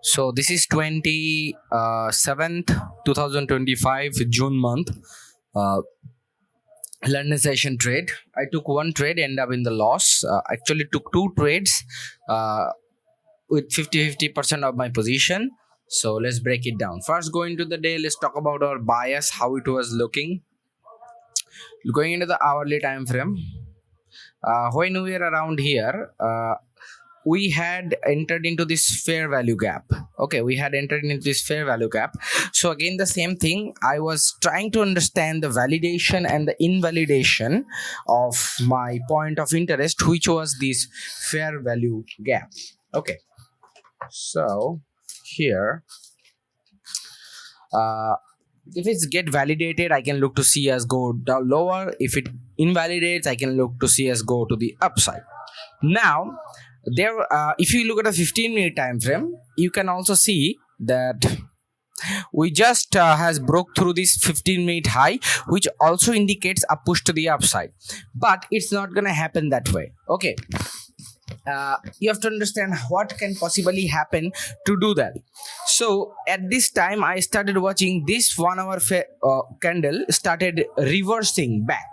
So this is 27th 2025 June month. Uh, London session trade. I took one trade, end up in the loss. Actually took two trades with 50% of my position. So let's break it down. First, going to the day, let's talk about our bias, how it was looking. Going into the hourly time frame, when we were around here, we had entered into this fair value gap. Okay, we had entered into this fair value gap. So again, the same thing, I was trying to understand the validation and the invalidation of my point of interest, which was this fair value gap. Okay, so here, if it's get validated, I can look to see us go down lower. If it invalidates, I can look to see us go to the upside. Now there, if you look at a 15-minute time frame, you can also see that we just has broke through this 15-minute high, which also indicates a push to the upside, but it's not gonna happen that way. Okay, you have to understand what can possibly happen to do that. So at this time, I started watching this 1 hour candle started reversing back.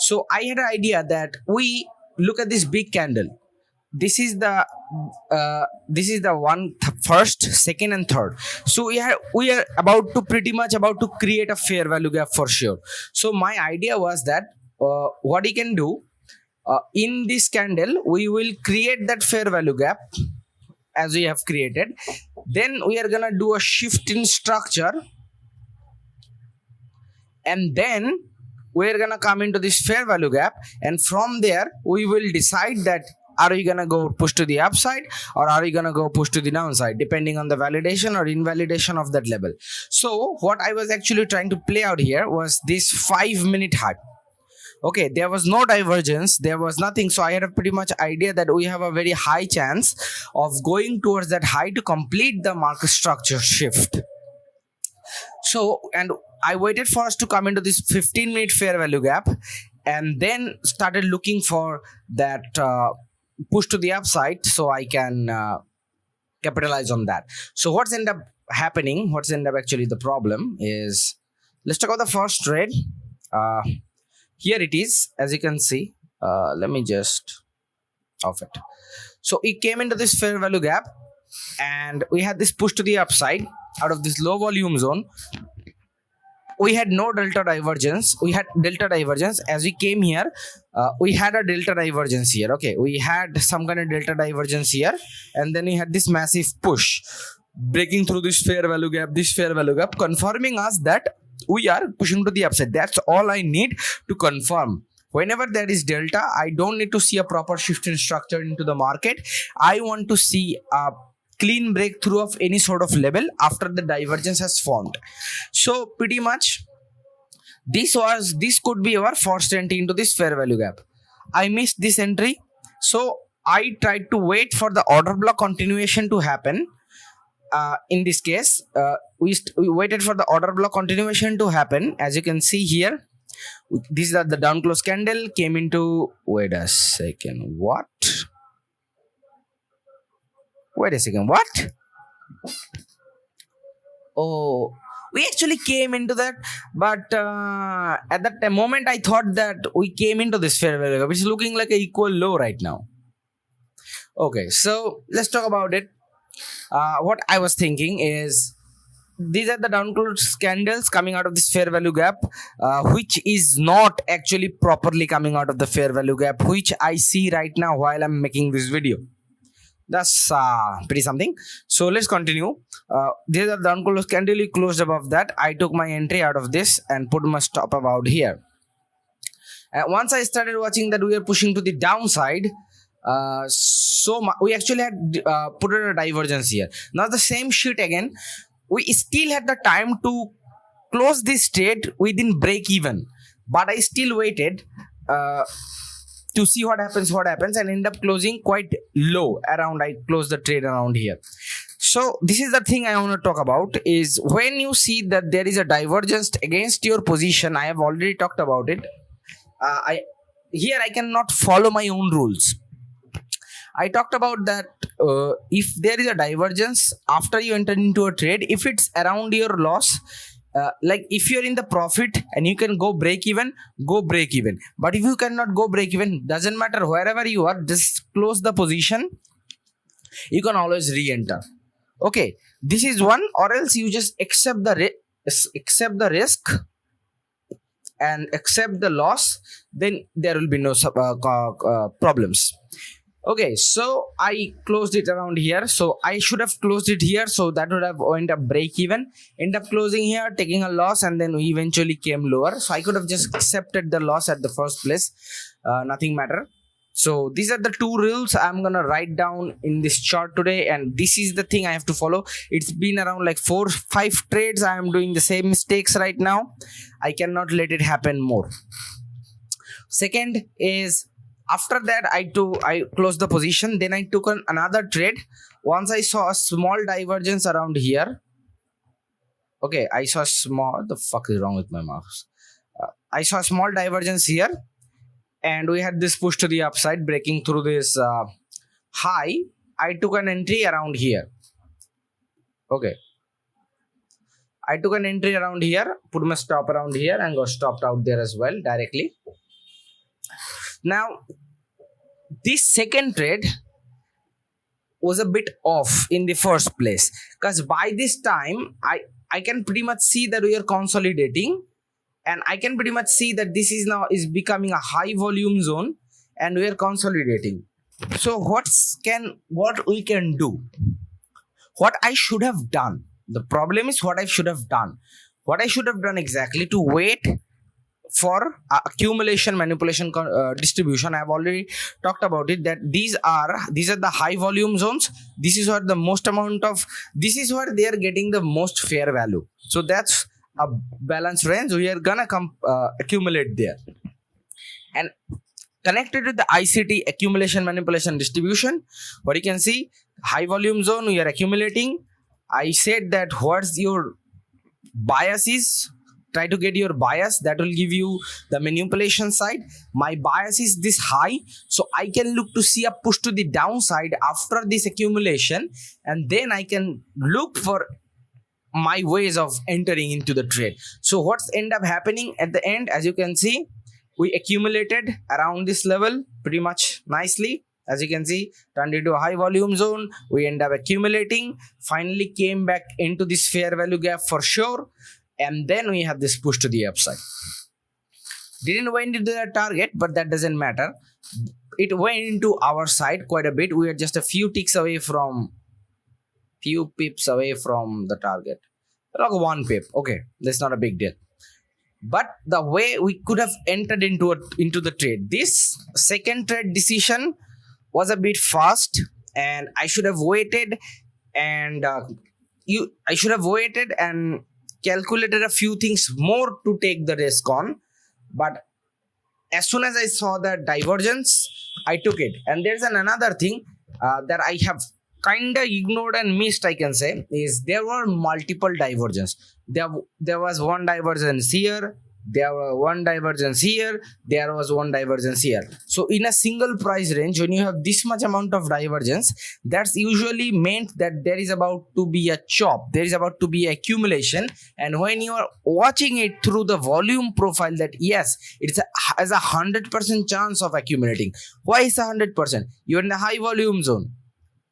So I had an idea that we look at this big candle. This is the one first, second, and third. So we are about to pretty much about to create a fair value gap for sure. So my idea was that what we can do, in this candle we will create that fair value gap as we have created. Then we are gonna do a shift in structure, and then we're gonna come into this fair value gap, and from there we will decide that are we gonna go push to the upside or are we gonna go push to the downside, depending on the validation or invalidation of that level. So what I was actually trying to play out here was this 5-minute high. Okay, there was no divergence, there was nothing, so I had a pretty much idea that we have a very high chance of going towards that high to complete the market structure shift. So, and I waited for us to come into this 15-minute fair value gap, and then started looking for that push to the upside so I can capitalize on that. So what's end up happening, what's end up actually the problem is, let's talk about the first trade. Here it is, as you can see. Let me just off it. So it came into this fair value gap, and we had this push to the upside out of this low volume zone. We had no delta divergence. We had delta divergence as we came here. We had a delta divergence here. Okay, we had some kind of delta divergence here, and then we had this massive push breaking through this fair value gap, confirming us that we are pushing to the upside. That's all I need to confirm. Whenever there is delta, I don't need to see a proper shift in structure into the market. I want to see a clean breakthrough of any sort of level after the divergence has formed. So pretty much this could be our first entry into this fair value gap. I missed this entry, so I tried to wait for the order block continuation to happen. In this case, we waited for the order block continuation to happen. As you can see here, this is the down close candle came into, wait a second, what oh, we actually came into that, but at that moment I thought that we came into this fair value gap, which is looking like an equal low right now. Okay, so let's talk about it. What I was thinking is, these are the down close candles coming out of this fair value gap, which is not actually properly coming out of the fair value gap, which I see right now while I'm making this video. That's pretty something. So let's continue. These are down close candle, we closed above that. I took my entry out of this and put my stop about here. Once I started watching that we are pushing to the downside, we actually had put in a divergence here. Now the same shit again. We still had the time to close this trade within break even, but I still waited to see what happens, and end up closing quite low around. I closed the trade around here. So this is the thing I want to talk about, is when you see that there is a divergence against your position. I have already talked about it. I cannot follow my own rules. I talked about that if there is a divergence after you enter into a trade, if it's around your loss, like if you're in the profit and you can go break even, go break even. But if you cannot go break even, doesn't matter, wherever you are, just close the position. You can always re-enter. Okay, this is one. Or else you just accept the risk and accept the loss, then there will be no problems. Okay, so I closed it around here, so I should have closed it here, so that would have end up break even, end up closing here, taking a loss, and then we eventually came lower. So I could have just accepted the loss at the first place, nothing matter. So these are the two rules I'm gonna write down in this chart today, and this is the thing I have to follow. It's been around like 4-5 trades. I am doing the same mistakes right now. I cannot let it happen more. Second is, after that I closed the position, then I took another trade. Once I saw a small divergence around here. Okay, I saw the fuck is wrong with my mouse? I saw a small divergence here, and we had this push to the upside, breaking through this high. I took an entry around here. Okay, I took an entry around here, put my stop around here, and got stopped out there as well directly. Now this second trade was a bit off in the first place, because by this time I can pretty much see that we are consolidating, and I can pretty much see that this is now becoming a high volume zone, and we are consolidating. So what we can do, what I should have done, the problem is what I should have done exactly, to wait for accumulation, manipulation, distribution. I have already talked about it, that these are the high volume zones. This is where the most amount of, this is where they are getting the most fair value. So that's a balanced range. We are gonna accumulate there, and connected with the ICT, accumulation, manipulation, distribution, what you can see, high volume zone, we are accumulating. I said that what's your bias is, try to get your bias, that will give you the manipulation side. My bias is this high, so I can look to see a push to the downside after this accumulation, and then I can look for my ways of entering into the trade. So what's end up happening at the end, as you can see, we accumulated around this level pretty much nicely. As you can see, turned into a high volume zone, we end up accumulating, finally came back into this fair value gap for sure, and then we have this push to the upside. Didn't went into the target, but that doesn't matter. It went into our side quite a bit. We are just a few pips away from the target, like 1 pip. Okay, that's not a big deal. But the way we could have entered into the trade, this second trade decision was a bit fast, and I should have waited, and I should have waited and calculated a few things more to take the risk on. But as soon as I saw that divergence, I took it. And there's another thing that I have kind of ignored and missed, I can say, is there were multiple divergences. There was one divergence here, there was one divergence here, there was one divergence here. So in a single price range, when you have this much amount of divergence, that's usually meant that there is about to be a chop, there is about to be accumulation. And when you are watching it through the volume profile, that yes, has a 100% chance of accumulating. Why is 100%? You're in the high volume zone.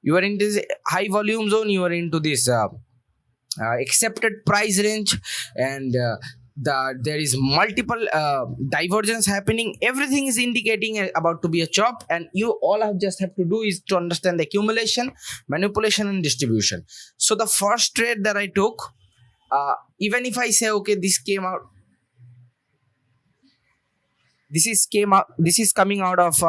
You are in this high volume zone, you are into this accepted price range, and there is multiple divergence happening. Everything is indicating about to be a chop, and you all just have to do is to understand the accumulation, manipulation, and distribution. So the first trade that I took, even if I say okay, this is coming out of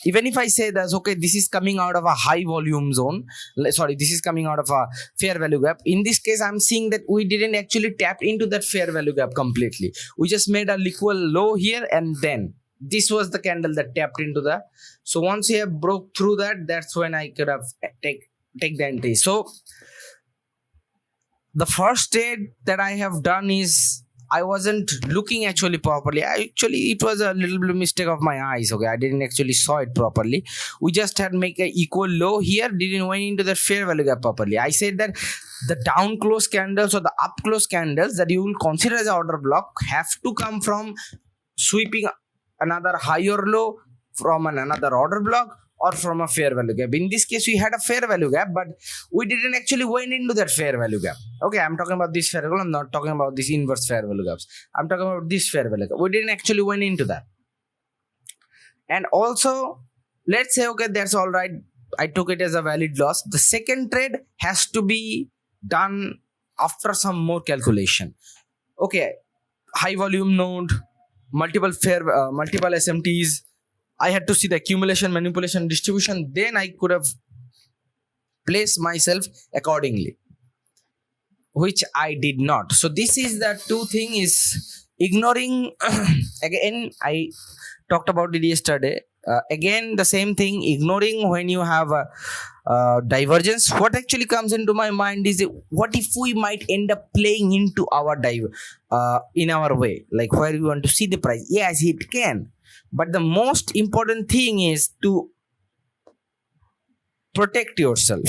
even if I say that okay, this is coming out of a high volume zone, sorry, this is coming out of a fair value gap. In this case, I'm seeing that we didn't actually tap into that fair value gap completely. We just made a liquid low here, and then this was the candle that tapped into that. So once we have broke through that, that's when I could have take the entry. So the first trade that I have done is I wasn't looking actually properly. It was a little bit of mistake of my eyes. Okay, I didn't actually saw it properly. We just had make a equal low here. Didn't went into the fair value gap properly. I said that the down close candles or the up close candles that you will consider as order block have to come from sweeping another higher low from another order block or from a fair value gap. In this case, we had a fair value gap, but we didn't actually went into that fair value gap. Okay, I'm talking about this fair value. I'm not talking about this inverse fair value gaps. I'm talking about this fair value gap. We didn't actually went into that. And also, let's say, okay, that's all right. I took it as a valid loss. The second trade has to be done after some more calculation. Okay, high volume node, multiple SMTs. I had to see the accumulation, manipulation, distribution. Then I could have placed myself accordingly, which I did not. So this is the two thing is ignoring. Again, I talked about it yesterday. Again, the same thing, ignoring when you have a divergence. What actually comes into my mind is what if we might end up playing into our in our way, like where we want to see the price. Yes, it can. But the most important thing is to protect yourself.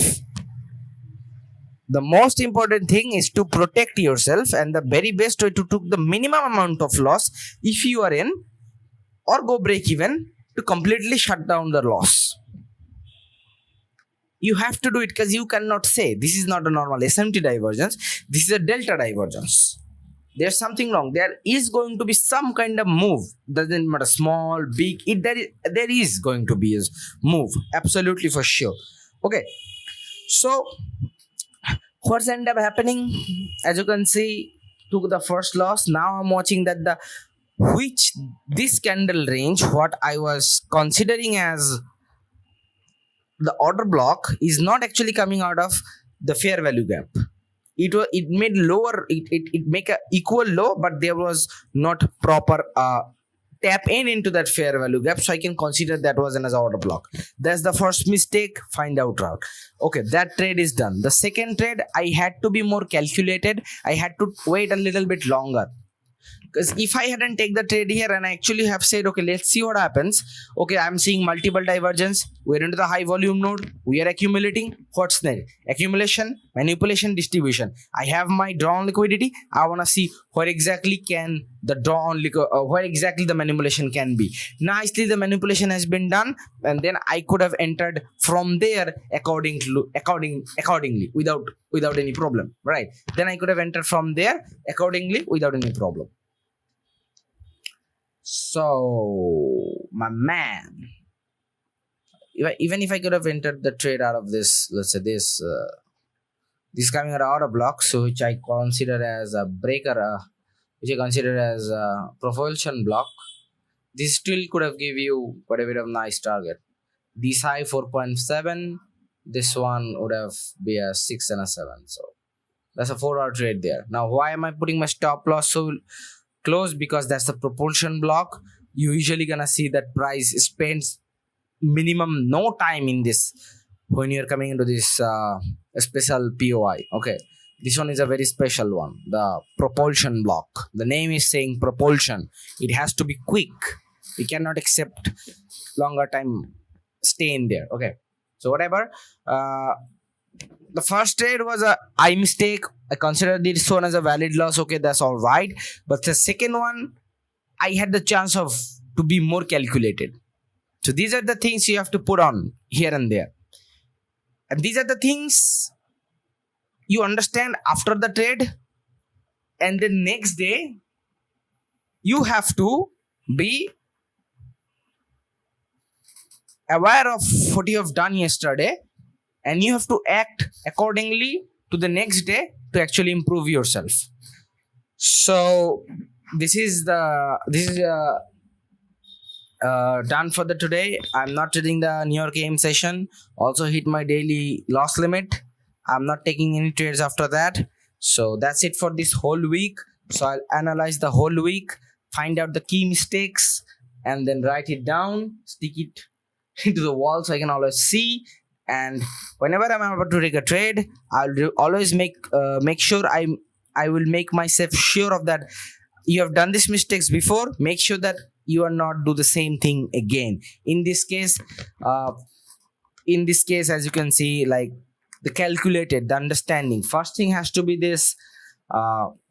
The most important thing is to protect yourself, and the very best way to take the minimum amount of loss if you are in or go break even to completely shut down the loss. You have to do it because you cannot say this is not a normal SMT divergence, this is a delta divergence. There's something wrong. There is going to be some kind of move. Doesn't matter small, big. There is going to be a move. Absolutely for sure. Okay. So what's end up happening? As you can see, took the first loss. Now I'm watching that this candle range, what I was considering as the order block, is not actually coming out of the fair value gap. It made lower, it make a equal low, but there was not proper tap into that fair value gap, so I can consider that was an as order block. That's the first mistake. Find out route. Okay, that trade is done. The second trade, I had to be more calculated. I had to wait a little bit longer. Because if I hadn't take the trade here and I actually have said, okay, let's see what happens. Okay, I'm seeing multiple divergence. We're into the high volume node. We are accumulating. What's next? Accumulation, manipulation, distribution. I have my draw on liquidity. I want to see where exactly can the draw on where exactly the manipulation can be. Nicely, the manipulation has been done, and then I could have entered from there accordingly without any problem, right? Then I could have entered from there accordingly without any problem. So, my man, even if I could have entered the trade out of this, let's say this coming out of block, so which I consider as a breaker, which I consider as a propulsion block, this still could have give you quite a bit of nice target. This high 4.7, this one would have be a 6 and a 7. So that's a 4-hour trade there. Now, why am I putting my stop loss so close? Because that's the propulsion block. You usually gonna see that price spends minimum no time in this when you're coming into this special POI. Okay, this one is a very special one, the propulsion block. The name is saying propulsion. It has to be quick. We cannot accept longer time stay in there. Okay, so whatever. The first trade was a I mistake. I considered this one as a valid loss. Okay, that's all right. But the second one, I had the chance to be more calculated. So these are the things you have to put on here and there. And these are the things you understand after the trade. And the next day, you have to be aware of what you have done yesterday, and you have to act accordingly to the next day to actually improve yourself. So this is done for the today. I'm not trading the New York AM session. Also hit my daily loss limit. I'm not taking any trades after that. So that's it for this whole week. So I'll analyze the whole week, find out the key mistakes, and then write it down, stick it into the wall so I can always see. And whenever I'm about to take a trade, I'll always make sure I will make myself sure of that you have done these mistakes before, make sure that you are not do the same thing again. In this case, as you can see, like the calculated, the understanding, first thing has to be this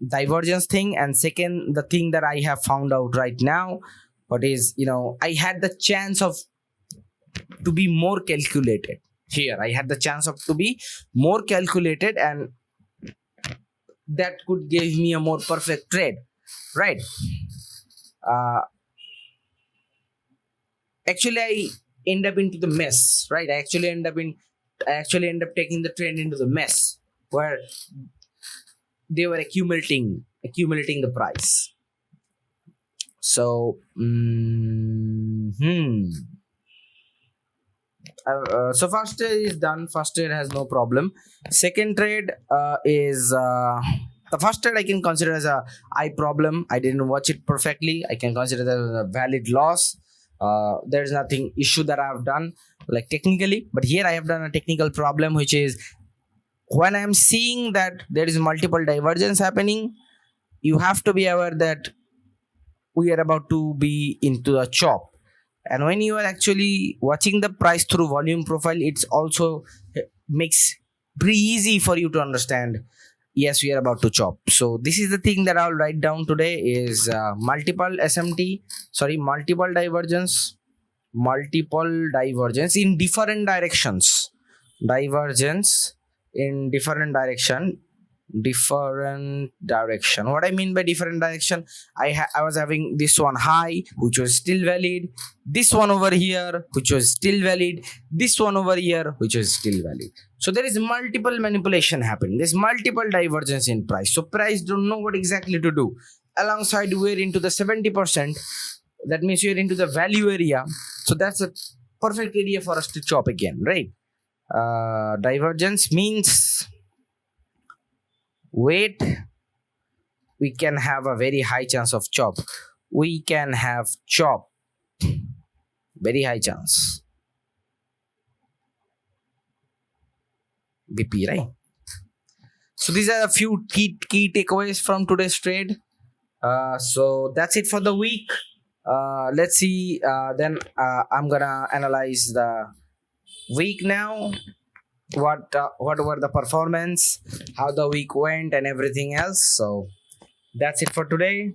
divergence thing, and second, the thing that I have found out right now, what is, I had the chance of to be more calculated. Here I had the chance of to be more calculated, and that could give me a more perfect trade, right? uh, Actually, I end up into the mess, right? I actually end up taking the trend into the mess where they were accumulating the price. So so first trade is done. First trade has no problem. Second trade is the first trade I can consider as a I problem. I didn't watch it perfectly. I can consider that as a valid loss. There is nothing issue that I have done like technically, but here I have done a technical problem, which is when I am seeing that there is multiple divergence happening, you have to be aware that we are about to be into a chop. And when you are actually watching the price through volume profile, it's also makes pretty easy for you to understand, yes, we are about to chop. So this is the thing that I'll write down today is multiple divergence in different directions. Divergence in different direction. What I mean by different direction, I was having this one high, which was still valid, this one over here which was still valid, this one over here which was still valid. So there is multiple manipulation happening, there's multiple divergence in price, so price don't know what exactly to do. Alongside we're into the 70%, that means you're into the value area, so that's a perfect area for us to chop again, right? Divergence means wait, we can have a very high chance of chop, we can have chop, very high chance, BP, right? So these are a few key takeaways from today's trade. So that's it for the week. Let's see, then I'm gonna analyze the week now, what were the performance, how the week went, and everything else. So that's it for today.